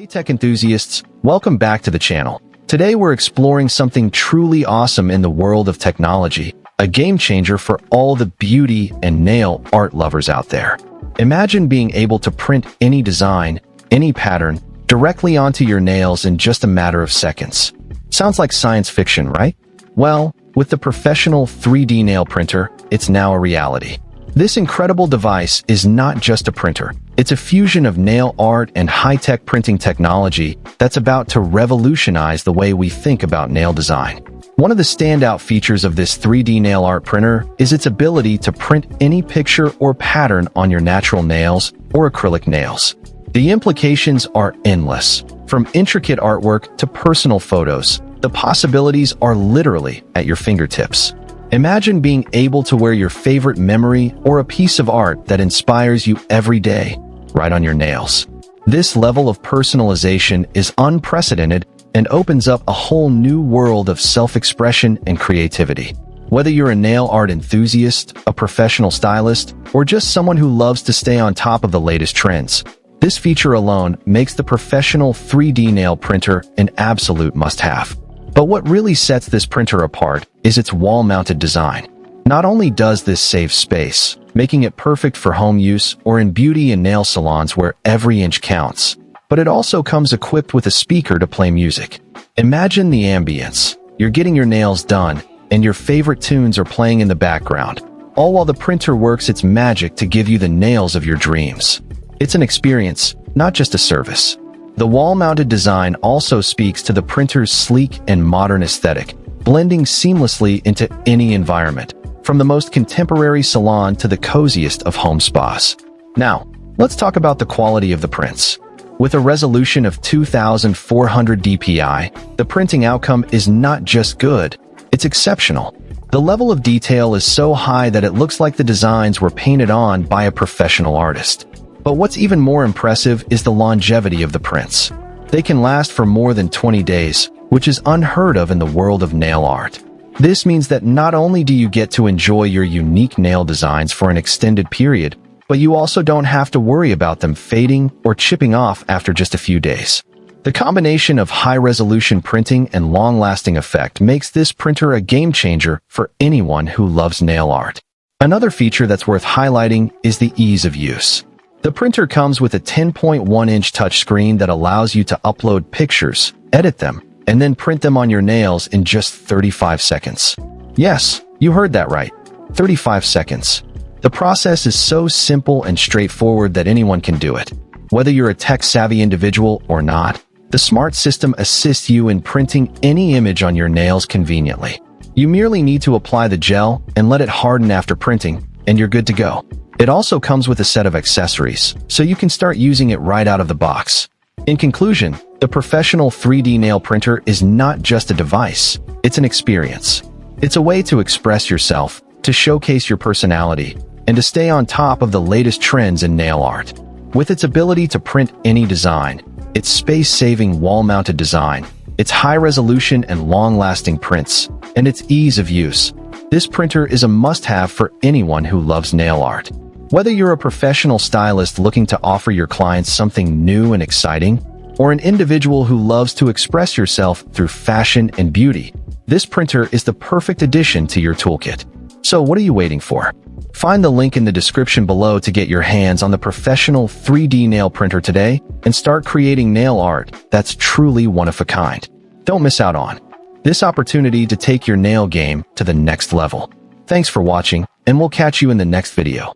Hey tech enthusiasts, welcome back to the channel. Today we're exploring something truly awesome in the world of technology, a game changer for all the beauty and nail art lovers out there. Imagine being able to print any design, any pattern, directly onto your nails in just a matter of seconds. Sounds like science fiction, right? Well, with the professional 3D nail printer, it's now a reality. This incredible device is not just a printer. It's a fusion of nail art and high-tech printing technology that's about to revolutionize the way we think about nail design. One of the standout features of this 3D nail art printer is its ability to print any picture or pattern on your natural nails or acrylic nails. The implications are endless. From intricate artwork to personal photos, the possibilities are literally at your fingertips. Imagine being able to wear your favorite memory or a piece of art that inspires you every day, right on your nails. This level of personalization is unprecedented and opens up a whole new world of self-expression and creativity. Whether you're a nail art enthusiast, a professional stylist, or just someone who loves to stay on top of the latest trends, this feature alone makes the professional 3D nail printer an absolute must-have. But what really sets this printer apart is its wall-mounted design. Not only does this save space, making it perfect for home use or in beauty and nail salons where every inch counts, but it also comes equipped with a speaker to play music. Imagine the ambience. You're getting your nails done, and your favorite tunes are playing in the background, all while the printer works its magic to give you the nails of your dreams. It's an experience, not just a service. The wall-mounted design also speaks to the printer's sleek and modern aesthetic, blending seamlessly into any environment, from the most contemporary salon to the coziest of home spas. Now, let's talk about the quality of the prints. With a resolution of 2400 dpi, the printing outcome is not just good, it's exceptional. The level of detail is so high that it looks like the designs were painted on by a professional artist. But what's even more impressive is the longevity of the prints. They can last for more than 20 days, which is unheard of in the world of nail art. This means that not only do you get to enjoy your unique nail designs for an extended period, but you also don't have to worry about them fading or chipping off after just a few days. The combination of high-resolution printing and long-lasting effect makes this printer a game changer for anyone who loves nail art. Another feature that's worth highlighting is the ease of use. The printer comes with a 10.1-inch touchscreen that allows you to upload pictures, edit them, and then print them on your nails in just 35 seconds. Yes, you heard that right. 35 seconds. The process is so simple and straightforward that anyone can do it. Whether you're a tech-savvy individual or not, the smart system assists you in printing any image on your nails conveniently. You merely need to apply the gel and let it harden after printing, and you're good to go. It also comes with a set of accessories, so you can start using it right out of the box. In conclusion, the professional 3D nail printer is not just a device, it's an experience. It's a way to express yourself, to showcase your personality, and to stay on top of the latest trends in nail art. With its ability to print any design, its space-saving wall-mounted design, its high-resolution and long-lasting prints, and its ease of use, this printer is a must-have for anyone who loves nail art. Whether you're a professional stylist looking to offer your clients something new and exciting, or an individual who loves to express yourself through fashion and beauty, this printer is the perfect addition to your toolkit. So what are you waiting for? Find the link in the description below to get your hands on the professional 3D nail printer today and start creating nail art that's truly one of a kind. Don't miss out on this opportunity to take your nail game to the next level. Thanks for watching, and we'll catch you in the next video.